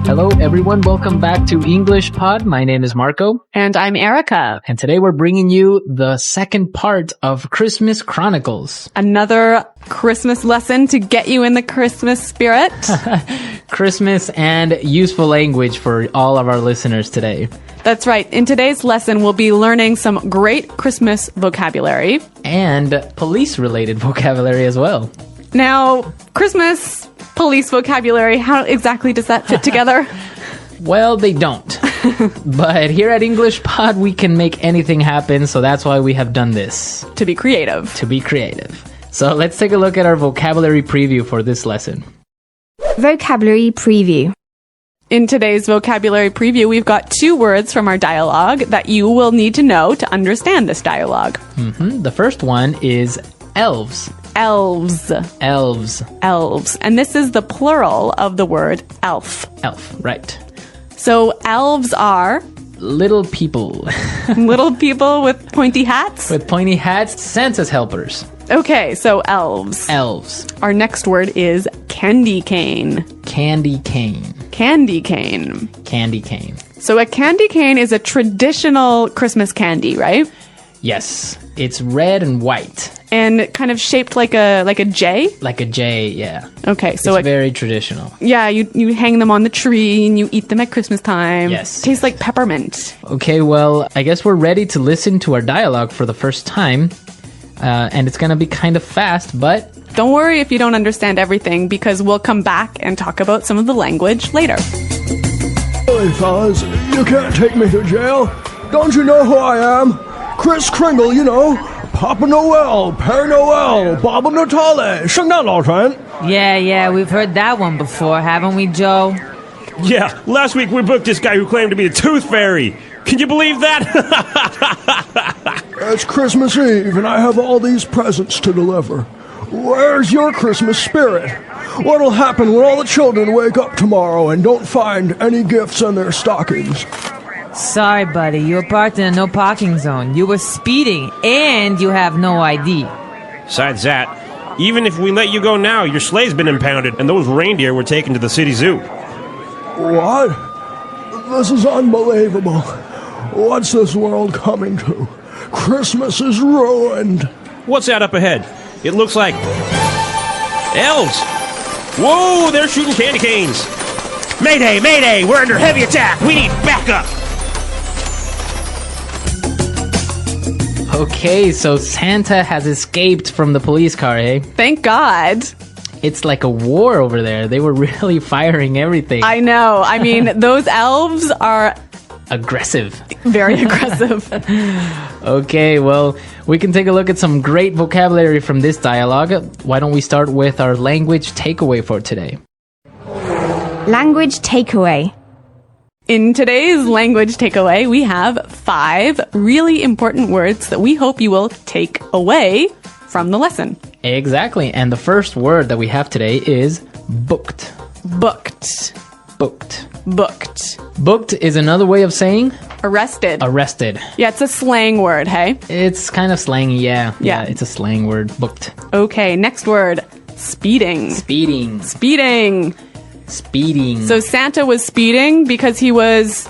Hello, everyone. Welcome back to English Pod. My name is Marco. And I'm Erica. And today we're bringing you the second part of Christmas Chronicles. Another Christmas lesson to get you in the Christmas spirit. Christmas and useful language for all of our listeners today. That's right. In today's lesson, we'll be learning some great Christmas vocabulary. And police-related vocabulary as well. Now, Christmas, police vocabulary, how exactly does that fit together? Well, they don't. But here at English Pod, we can make anything happen, so that's why we have done this. To be creative. To be creative. So let's take a look at our vocabulary preview for this lesson. Vocabulary preview. In today's vocabulary preview, we've got 2 words from our dialogue that you will need to know to understand this dialogue. The first one is elves. Elves. Elves. Elves. And this is the plural of the word elf. Elf, right. So elves are little people. little people with pointy hats? With pointy hats, Santa's helpers. Okay, so elves. Elves. Our next word is candy cane. Candy cane. Candy cane. Candy cane. So a candy cane is a traditional Christmas candy, right? Yes. It's red and white. And kind of shaped like a J? Like a J, yeah. Okay, so it's very traditional. Yeah, you hang them on the tree and you eat them at Christmas time. Yes. Tastes like peppermint. Okay, well, I guess we're ready to listen to our dialogue for the first time. And it's going to be kind of fast, but don't worry if you don't understand everything, because we'll come back and talk about some of the language later. Hey, fellas, you can't take me to jail. Don't you know who I am? Kris Kringle, you know. Papa Noel, Père Noel, Baba Natale, 圣诞老人. Yeah, we've heard that one before, haven't we, Joe? Yeah, last week we booked this guy who claimed to be the Tooth Fairy. Can you believe that? It's Christmas Eve, and I have all these presents to deliver. Where's your Christmas spirit? What'll happen when all the children wake up tomorrow and don't find any gifts in their stockings? Sorry, buddy, you were parked in a no parking zone. You were speeding, and you have no ID. Besides that, even if we let you go now, your sleigh's been impounded, and those reindeer were taken to the city zoo. What? This is unbelievable. What's this world coming to? Christmas is ruined. What's that up ahead? It looks like elves. Whoa, they're shooting candy canes. Mayday, mayday, we're under heavy attack. We need backup. okay, so Santa has escaped from the police car, eh? Thank God. It's like a war over there. They were really firing everything. I know. I mean, those elves are aggressive. Very aggressive. Okay, well, we can take a look at some great vocabulary from this dialogue. Why don't we start with our language takeaway for today? Language takeaway. In today's language takeaway, we have 5 really important words that we hope you will take away from the lesson. Exactly. And the first word that we have today is booked. Booked. Booked. Booked. Booked is another way of saying arrested. Arrested. Yeah, it's a slang word, hey? It's kind of slangy, yeah. Yeah, it's a slang word. Booked. Okay, next word. Speeding. Speeding. Speeding. Speeding. So Santa was speeding because he was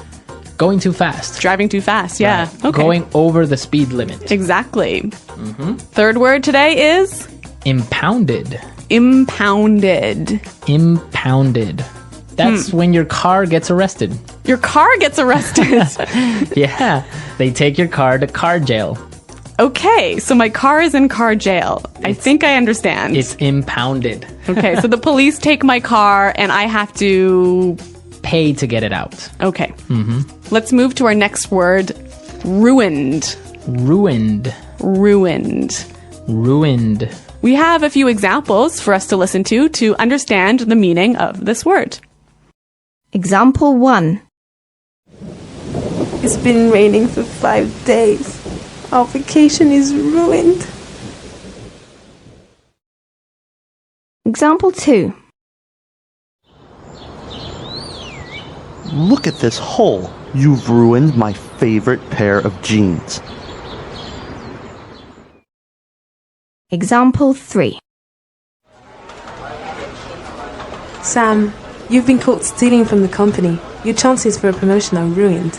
going too fast. Driving too fast, yeah. Right. Okay. Going over the speed limit. Exactly. Mm-hmm. Third word today is impounded. Impounded. Impounded. That's when your car gets arrested. Your car gets arrested? Yeah. They take your car to car jail. Okay, so my car is in car jail. I think I understand. It's impounded. Okay, so the police take my car and I have to pay to get it out. Okay. Mm-hmm. Let's move to our next word. Ruined. Ruined. Ruined. Ruined. We have a few examples for us to listen to understand the meaning of this word. Example 1. It's been raining for 5 days. Our vacation is ruined. Example 2. Look at this hole. You've ruined my favorite pair of jeans. Example 3. Sam, You've been caught stealing from the company. Your chances for a promotion are ruined.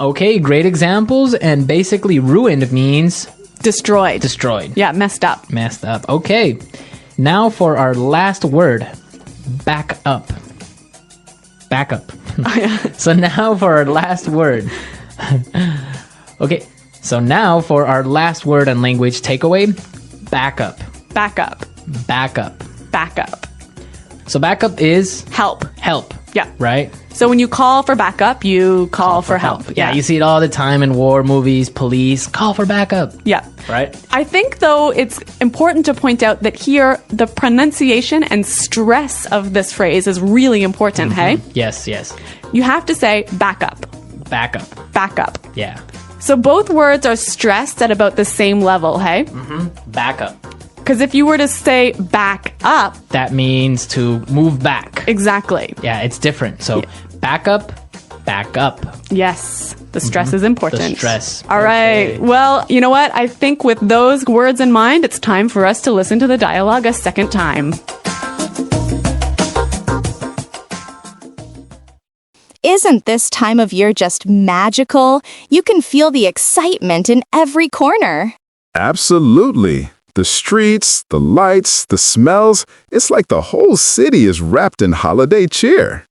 Okay, great examples. And basically, ruined means Destroyed. destroyed. Yeah, messed up. Messed up. Okay. Now for our last word, back up. Back up. So now for our last word. Okay. So now for our last word and language takeaway, back up. Back up. Back up. Back up. So backup is Help. help. Yeah. Right? So when you call for backup, you call for help. Yeah, you see it all the time in war movies, police, call for backup. Yeah. Right? I think, though, it's important to point out that here the pronunciation and stress of this phrase is really important, hey? Yes, yes. You have to say backup. Backup. Backup. Yeah. So both words are stressed at about the same level, hey? Backup. Because if you were to say back up, That means to move back. exactly. Yeah, it's different. So back up, back up. Yes, the stress is important. The stress. All right. Okay. Well, you know what? I think with those words in mind, it's time for us to listen to the dialogue a second time. Isn't this time of year just magical? You can feel the excitement in every corner. Absolutely. The streets, the lights, the smells, it's like the whole city is wrapped in holiday cheer.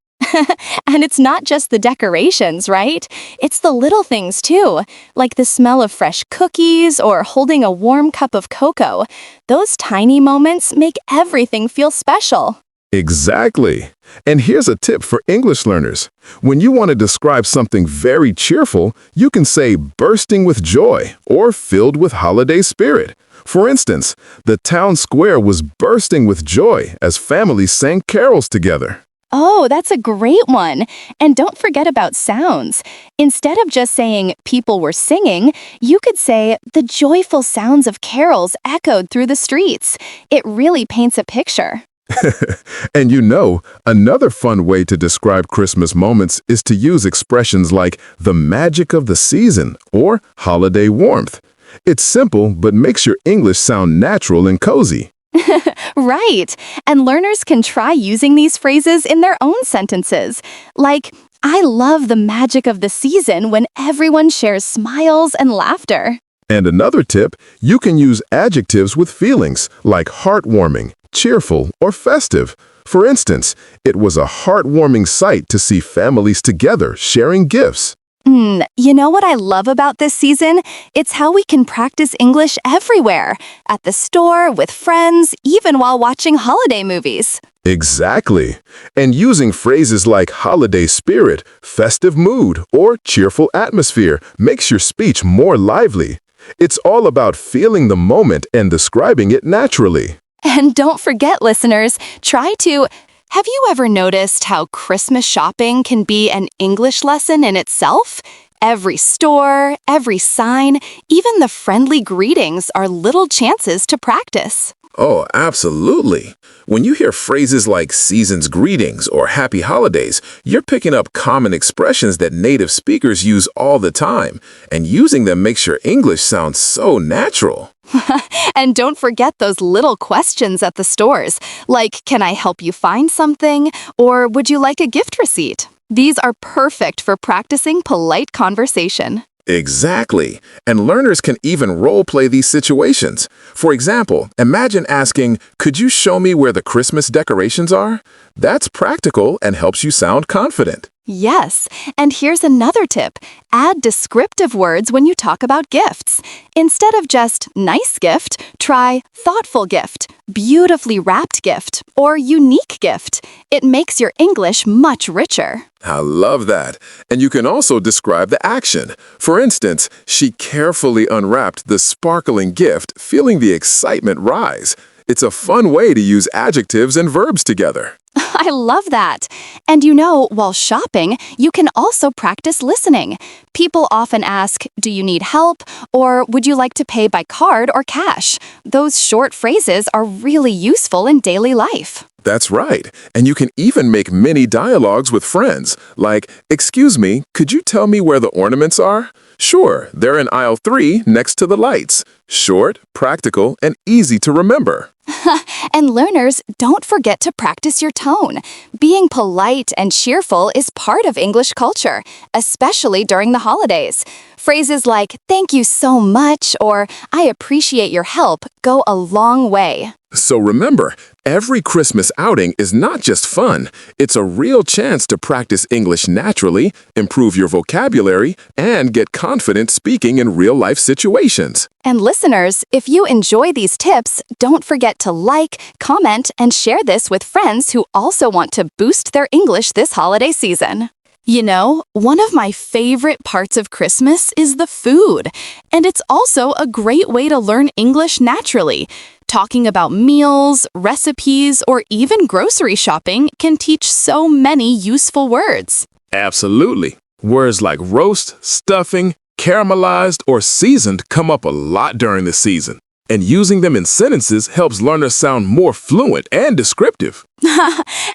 And it's not just the decorations, right? It's the little things too, like the smell of fresh cookies or holding a warm cup of cocoa. Those tiny moments make everything feel special. Exactly. And here's a tip for English learners. When you want to describe something very cheerful, you can say bursting with joy or filled with holiday spirit. For instance, the town square was bursting with joy as families sang carols together. Oh, that's a great one. And don't forget about sounds. Instead of just saying people were singing, you could say the joyful sounds of carols echoed through the streets. It really paints a picture. And you know, another fun way to describe Christmas moments is to use expressions like the magic of the season or holiday warmth. It's simple, but makes your English sound natural and cozy. Right. And learners can try using these phrases in their own sentences. Like, I love the magic of the season when everyone shares smiles and laughter. And another tip, you can use adjectives with feelings like heartwarming, cheerful, or festive. For instance, it was a heartwarming sight to see families together sharing gifts. You know what I love about this season? It's how we can practice English everywhere. At the store, with friends, even while watching holiday movies. Exactly. And using phrases like holiday spirit, festive mood, or cheerful atmosphere makes your speech more lively. It's all about feeling the moment and describing it naturally. And don't forget, listeners, have you ever noticed how Christmas shopping can be an English lesson in itself? Every store, every sign, even the friendly greetings are little chances to practice. Oh, absolutely. When you hear phrases like season's greetings or happy holidays, you're picking up common expressions that native speakers use all the time, and using them makes your English sound so natural. And don't forget those little questions at the stores, like, can I help you find something? Or would you like a gift receipt? These are perfect for practicing polite conversation. Exactly. And learners can even role-play these situations. For example, imagine asking, could you show me where the Christmas decorations are? That's practical and helps you sound confident. Yes, and here's another tip. Add descriptive words when you talk about gifts. Instead of just nice gift, try thoughtful gift, beautifully wrapped gift, or unique gift. It makes your English much richer. I love that. And you can also describe the action. For instance, she carefully unwrapped the sparkling gift, feeling the excitement rise. It's a fun way to use adjectives and verbs together. I love that. And you know, while shopping, you can also practice listening. People often ask, do you need help? Or would you like to pay by card or cash? Those short phrases are really useful in daily life. That's right. And you can even make mini dialogues with friends, like, excuse me, could you tell me where the ornaments are? Sure, they're in aisle 3 next to the lights. Short, practical, and easy to remember. And learners, don't forget to practice your tone. Being polite and cheerful is part of English culture, especially during the holidays. Phrases like, "Thank you so much," or "I appreciate your help" go a long way. So remember, every Christmas outing is not just fun. It's a real chance to practice English naturally, improve your vocabulary, and get confident speaking in real-life situations. And listeners, if you enjoy these tips, don't forget to like, comment, and share this with friends who also want to boost their English this holiday season. You know, one of my favorite parts of Christmas is the food, and it's also a great way to learn English naturally. Talking about meals, recipes, or even grocery shopping can teach so many useful words. Absolutely. Words like roast, stuffing, caramelized, or seasoned come up a lot during the season. And using them in sentences helps learners sound more fluent and descriptive.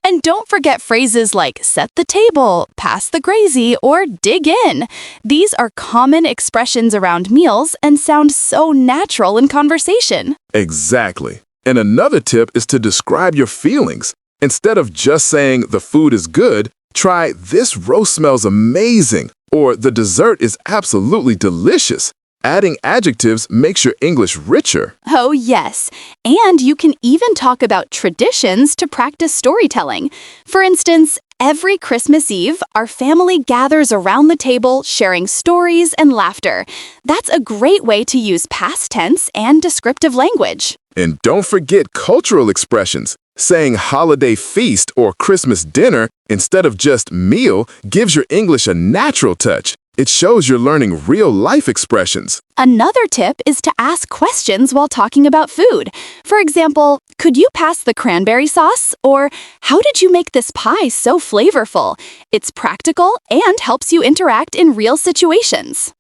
And don't forget phrases like set the table, pass the gravy, or dig in. These are common expressions around meals and sound so natural in conversation. Exactly. And another tip is to describe your feelings. Instead of just saying the food is good, try "this roast smells amazing" or "the dessert is absolutely delicious." Adding adjectives makes your English richer. Oh, yes. And you can even talk about traditions to practice storytelling. For instance, every Christmas Eve, our family gathers around the table sharing stories and laughter. That's a great way to use past tense and descriptive language. And don't forget cultural expressions. Saying holiday feast or Christmas dinner instead of just meal gives your English a natural touch. It shows you're learning real-life expressions. Another tip is to ask questions while talking about food. For example, could you pass the cranberry sauce? Or how did you make this pie so flavorful? It's practical and helps you interact in real situations.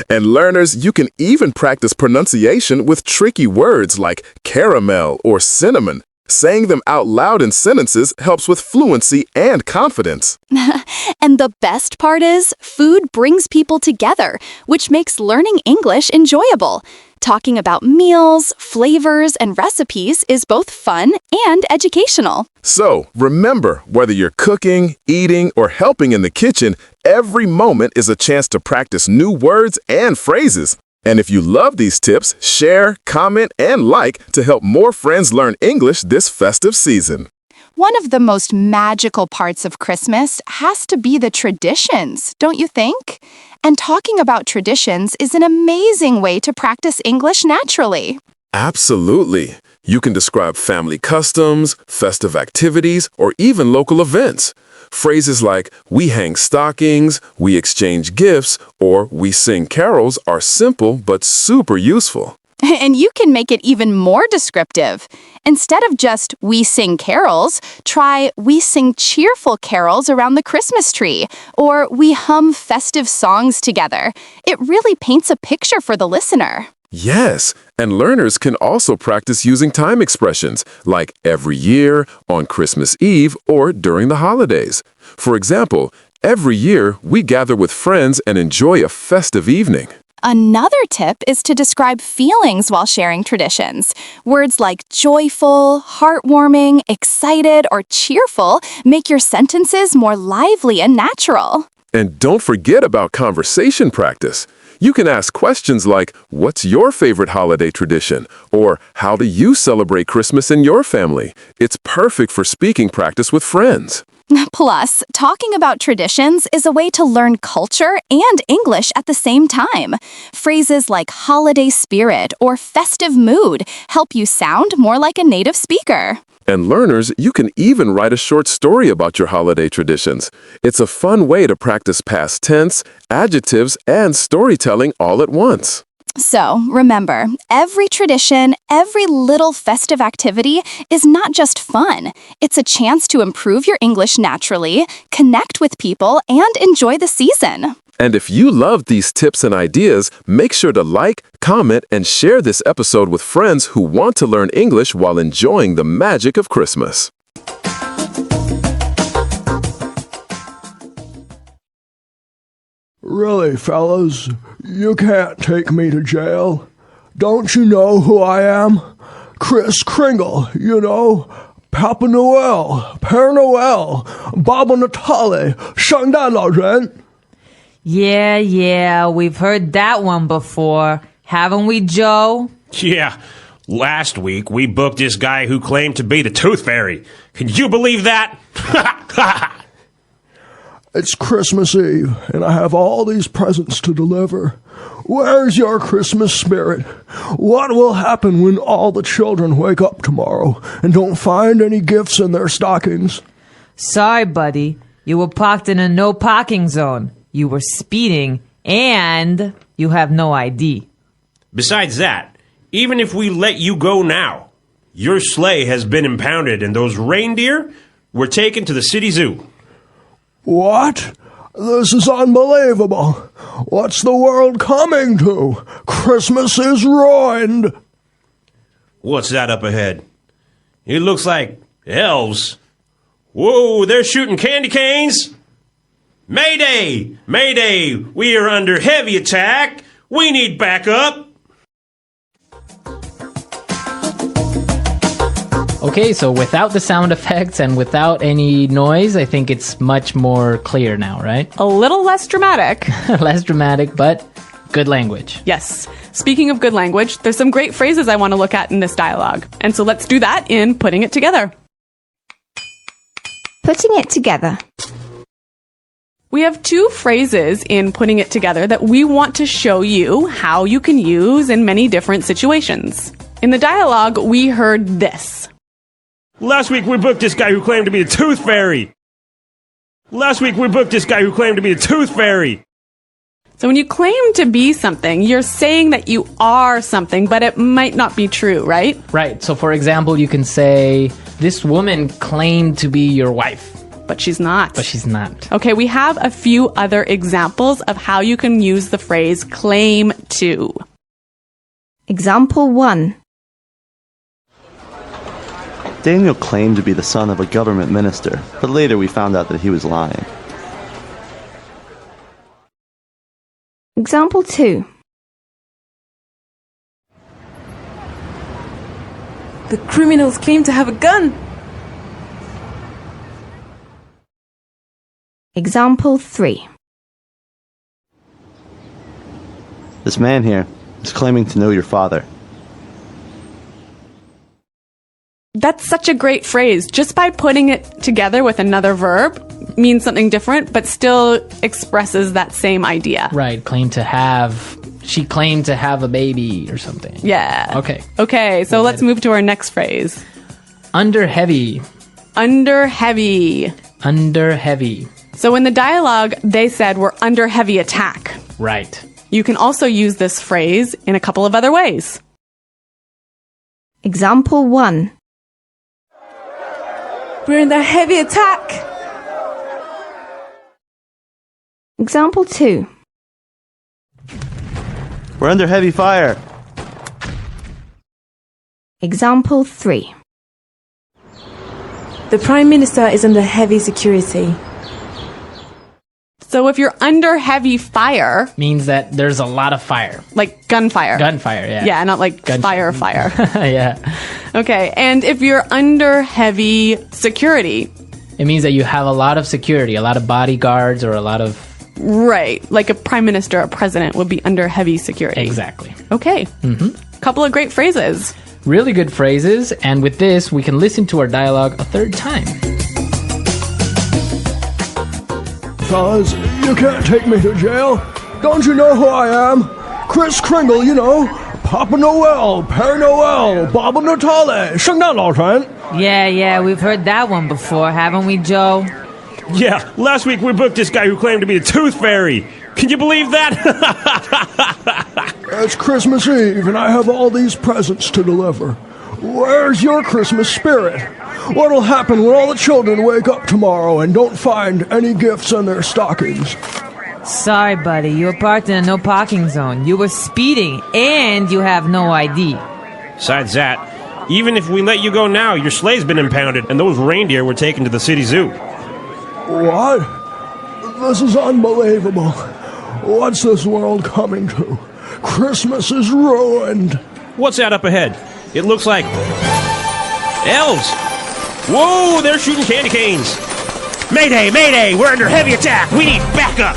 And learners, you can even practice pronunciation with tricky words like caramel or cinnamon. Saying them out loud in sentences helps with fluency and confidence. And the best part is, food brings people together, which makes learning English enjoyable. Talking about meals, flavors, and recipes is both fun and educational. So, remember, whether you're cooking, eating, or helping in the kitchen, every moment is a chance to practice new words and phrases. And if you love these tips, share, comment, and like to help more friends learn English this festive season. One of the most magical parts of Christmas has to be the traditions, don't you think? And talking about traditions is an amazing way to practice English naturally. Absolutely. You can describe family customs, festive activities, or even local events. Phrases like "we hang stockings," "we exchange gifts," or "we sing carols" are simple but super useful. And you can make it even more descriptive. Instead of just "we sing carols," try "we sing cheerful carols around the Christmas tree," or "we hum festive songs together." It really paints a picture for the listener. Yes, and learners can also practice using time expressions like every year, on Christmas Eve, or during the holidays. For example, every year we gather with friends and enjoy a festive evening. Another tip is to describe feelings while sharing traditions. Words like joyful, heartwarming, excited, or cheerful make your sentences more lively and natural. And don't forget about conversation practice. You can ask questions like, "What's your favorite holiday tradition?" or "How do you celebrate Christmas in your family?" It's perfect for speaking practice with friends. Plus, talking about traditions is a way to learn culture and English at the same time. Phrases like holiday spirit or festive mood help you sound more like a native speaker. And learners, you can even write a short story about your holiday traditions. It's a fun way to practice past tense, adjectives, and storytelling all at once. So, remember, every tradition, every little festive activity is not just fun. It's a chance to improve your English naturally, connect with people, and enjoy the season. And if you loved these tips and ideas, make sure to like, comment, and share this episode with friends who want to learn English while enjoying the magic of Christmas. Really, fellas, you can't take me to jail. Don't you know who I am? Kris Kringle, you know. Papa Noel, Père Noel, Baba Natale, 圣诞老人. Yeah, we've heard that one before. Haven't we, Joe? Yeah. Last week, we booked this guy who claimed to be the Tooth Fairy. Can you believe that? It's Christmas Eve, and I have all these presents to deliver. Where's your Christmas spirit? What will happen when all the children wake up tomorrow and don't find any gifts in their stockings? Sorry, buddy. You were parked in a no parking zone. You were speeding, and you have no ID. Besides that, even if we let you go now, your sleigh has been impounded and those reindeer were taken to the city zoo. What? This is unbelievable. What's the world coming to? Christmas is ruined. What's that up ahead? It looks like elves. Whoa, they're shooting candy canes. Mayday! Mayday! We are under heavy attack. We need backup. Okay, so without the sound effects and without any noise, I think it's much more clear now, right? A little less dramatic. Less dramatic, but good language. Yes. Speaking of good language, there's some great phrases I want to look at in this dialogue. And so let's do that in Putting It Together. Putting it together. We have two phrases in Putting It Together that we want to show you how you can use in many different situations. In the dialogue, we heard this. Last week we booked this guy who claimed to be the Tooth Fairy. Last week we booked this guy who claimed to be the Tooth Fairy. So when you claim to be something, you're saying that you are something, but it might not be true, right? Right. So for example, you can say, this woman claimed to be your wife. But she's not. But she's not. Okay, we have a few other examples of how you can use the phrase claim to. Example 1. Daniel claimed to be the son of a government minister, but later we found out that he was lying. Example 2. The criminals claim to have a gun. Example 3. This man here is claiming to know your father. That's such a great phrase. Just by putting it together with another verb means something different, but still expresses that same idea. Right. She claimed to have a baby or something. Yeah. Okay. Okay, so let's move to our next phrase. Under heavy. Under heavy. Under heavy. So in the dialogue, they said we're under heavy attack. Right. You can also use this phrase in a couple of other ways. Example 1. We're under heavy attack. Example 2. We're under heavy fire. Example 3. The Prime Minister is under heavy security. So if you're under heavy fire... means that there's a lot of fire. Like gunfire. Gunfire, yeah. Yeah, not like fire. Yeah. Okay, and if you're under heavy security... it means that you have a lot of security, a lot of bodyguards or a lot of... Right, like a prime minister, a president would be under heavy security. Exactly. Okay. Couple of great phrases. Really good phrases, and with this, we can listen to our dialogue a third time. Fellas, you can't take me to jail. Don't you know who I am? Kris Kringle, you know. Papa Noel, Père Noel, Baba Natale, 圣诞老人. Yeah, we've heard that one before, haven't we, Joe? Yeah, last week we booked this guy who claimed to be the Tooth Fairy. Can you believe that? It's Christmas Eve, and I have all these presents to deliver. Where's your Christmas spirit? What'll happen when all the children wake up tomorrow and don't find any gifts in their stockings? Sorry, buddy. You were parked in a no parking zone. You were speeding, and you have no ID. Besides that, even if we let you go now, your sleigh's been impounded, and those reindeer were taken to the city zoo. What? This is unbelievable. What's this world coming to? Christmas is ruined. What's that up ahead? It looks like elves. Whoa, they're shooting candy canes. Mayday, mayday, we're under heavy attack. We need backup.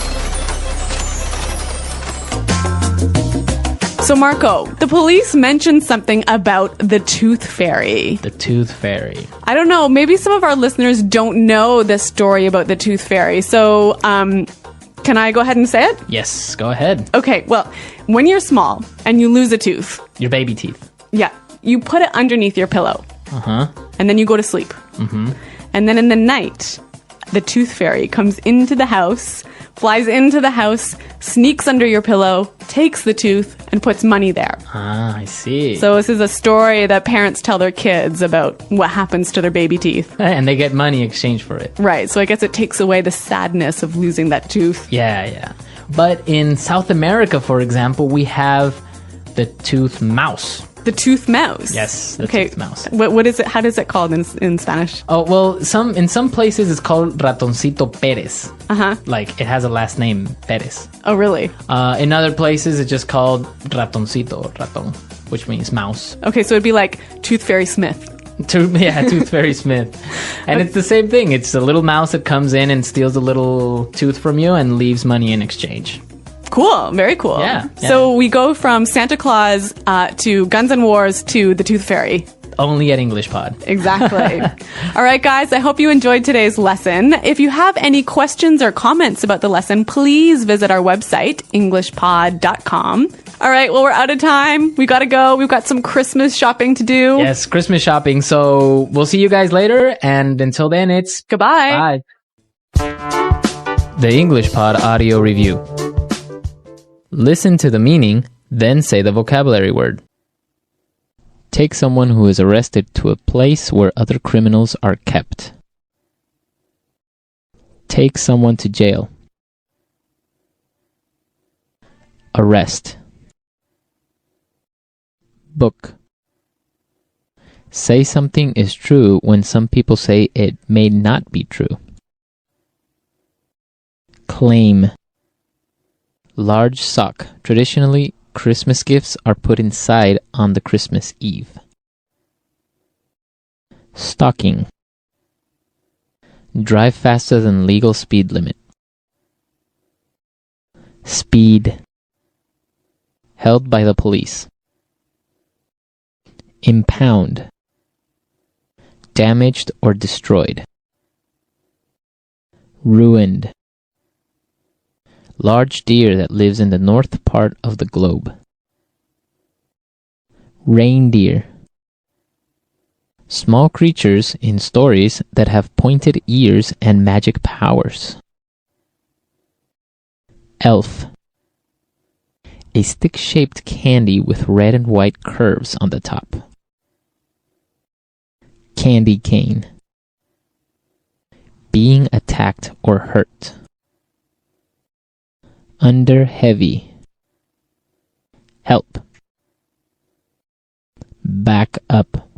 So, Marco, the police mentioned something about the Tooth Fairy. The Tooth Fairy. I don't know, maybe some of our listeners don't know the story about the Tooth Fairy. So, can I go ahead and say it? Yes, go ahead. Okay, well, when you're small and you lose a tooth. Your baby teeth. Yeah, you put it underneath your pillow. Uh-huh. And then you go to sleep. Mm-hmm. And then in the night, the Tooth Fairy comes into the house, flies into the house, sneaks under your pillow, takes the tooth, and puts money there. Ah, I see. So this is a story that parents tell their kids about what happens to their baby teeth. And they get money in exchange for it. Right, so I guess it takes away the sadness of losing that tooth. Yeah. But in South America, for example, we have the tooth mouse. The tooth mouse? Yes, the okay. tooth mouse. What is it? How does it called in Spanish? Oh, well, in some places it's called Ratoncito Pérez. Uh-huh. Like, it has a last name, Pérez. Oh, really? In other places it's just called Ratoncito, Raton, which means mouse. Okay, so it'd be like Tooth Fairy Smith. Tooth Fairy Smith. And it's the same thing. It's a little mouse that comes in and steals a little tooth from you and leaves money in exchange. Cool. Very cool. Yeah. So we go from Santa Claus to Guns N' Wars to the Tooth Fairy. Only at English Pod. Exactly. All right, guys, I hope you enjoyed today's lesson. If you have any questions or comments about the lesson, please visit our website, englishpod.com. All right, well, we're out of time. We got to go. We've got some Christmas shopping to do. Yes, Christmas shopping. So we'll see you guys later. And until then, it's goodbye. Bye. The English Pod Audio Review. Listen to the meaning, then say the vocabulary word. Take someone who is arrested to a place where other criminals are kept. Take someone to jail. Arrest. Book. Say something is true when some people say it may not be true. Claim. Large sock. Traditionally, Christmas gifts are put inside on the Christmas Eve. Stocking. Drive faster than legal speed limit. Speed. Held by the police. Impound. Damaged or destroyed. Ruined. Large deer that lives in the north part of the globe. Reindeer. Small creatures in stories that have pointed ears and magic powers. Elf. A stick-shaped candy with red and white curves on the top. Candy cane. Being attacked or hurt. Under heavy. Help. Back up.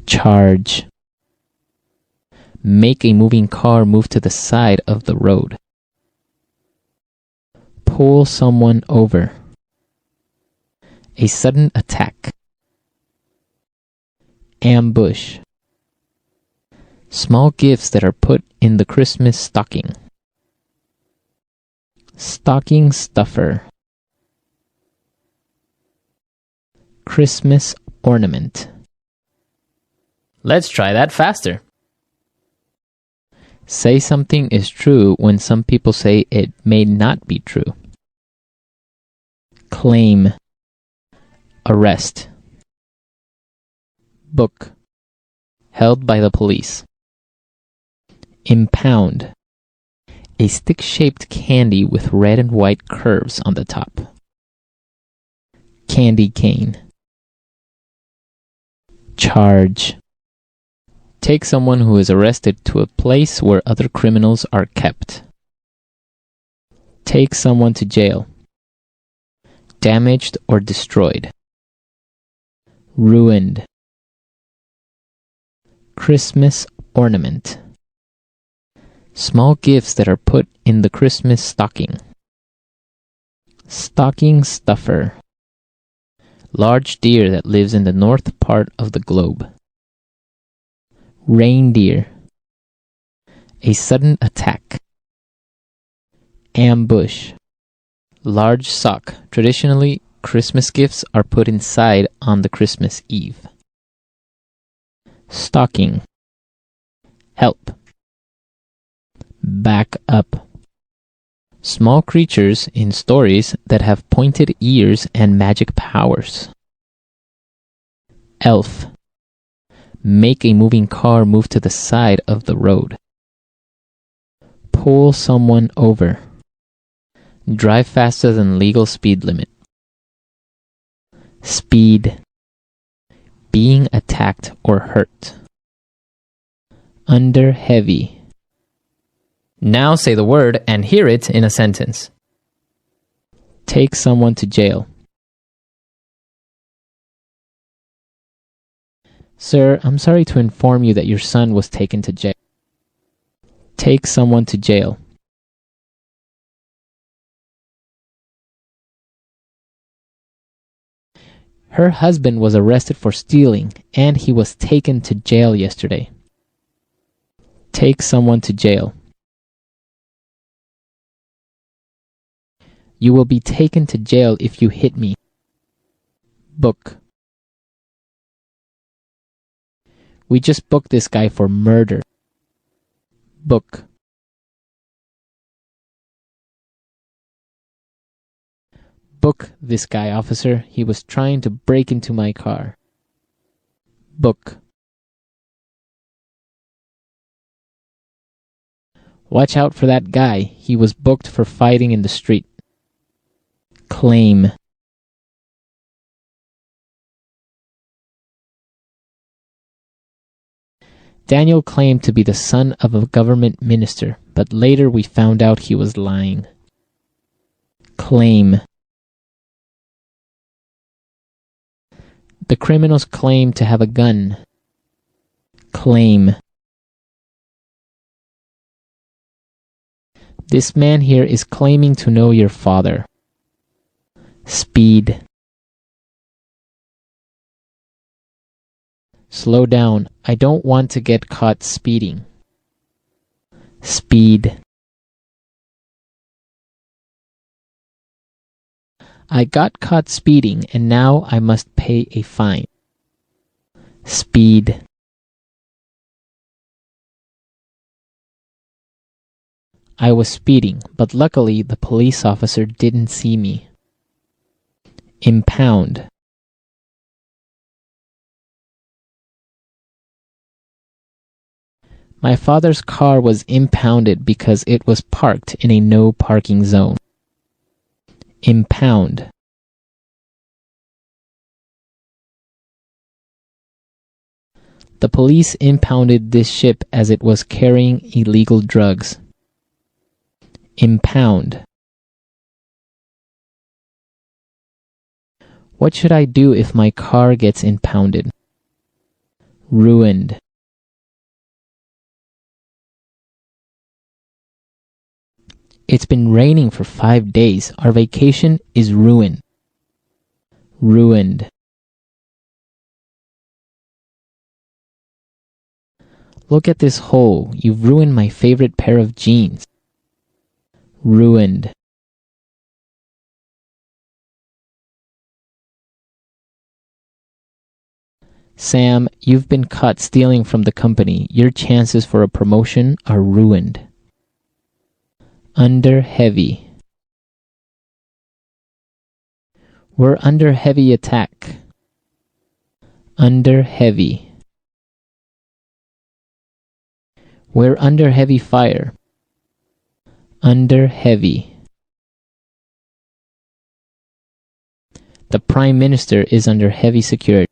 Charge. Make a moving car move to the side of the road. Pull someone over. A sudden attack. Ambush. Small gifts that are put in the Christmas stocking. Stocking stuffer. Christmas ornament. Let's try that faster. Say something is true when some people say it may not be true. Claim. Arrest. Book. Held by the police. Impound. A stick-shaped candy with red and white curves on the top. Candy cane. Charge. Take someone who is arrested to a place where other criminals are kept. Take someone to jail. Damaged or destroyed. Ruined. Christmas ornament. Small gifts that are put in the Christmas stocking. Stocking stuffer. Large deer that lives in the north part of the globe. Reindeer. A sudden attack. Ambush. Large sock. Traditionally, Christmas gifts are put inside on the Christmas Eve. Stocking. Help. Back up. Small creatures in stories that have pointed ears and magic powers. Elf. Make a moving car move to the side of the road. Pull someone over. Drive faster than legal speed limit. Speed. Being attacked or hurt. Under heavy. Now say the word and hear it in a sentence. Take someone to jail. Sir, I'm sorry to inform you that your son was taken to jail. Take someone to jail. Her husband was arrested for stealing, and he was taken to jail yesterday. Take someone to jail. You will be taken to jail if you hit me. Book. We just booked this guy for murder. Book. Book this guy, officer. He was trying to break into my car. Book. Watch out for that guy. He was booked for fighting in the street. Claim. Daniel claimed to be the son of a government minister, but later we found out he was lying. Claim. The criminals claim to have a gun. Claim. This man here is claiming to know your father. Speed. Slow down. I don't want to get caught speeding. Speed. I got caught speeding and now I must pay a fine. Speed. I was speeding, but luckily the police officer didn't see me. Impound. My father's car was impounded because it was parked in a no parking zone. Impound. The police impounded this ship as it was carrying illegal drugs. Impound. What should I do if my car gets impounded? Ruined. It's been raining for 5 days. Our vacation is ruined. Ruined. Look at this hole. You've ruined my favorite pair of jeans. Ruined. Sam, you've been caught stealing from the company. Your chances for a promotion are ruined. Under heavy. We're under heavy attack. Under heavy. We're under heavy fire. Under heavy. The Prime Minister is under heavy security.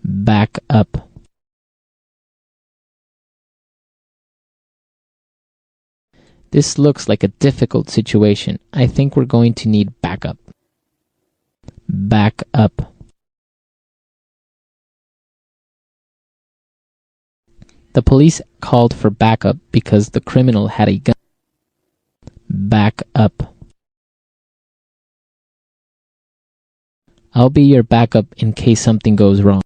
Back up. This looks like a difficult situation. I think we're going to need backup. Back up. The police called for backup because the criminal had a gun. Back up. I'll be your backup in case something goes wrong.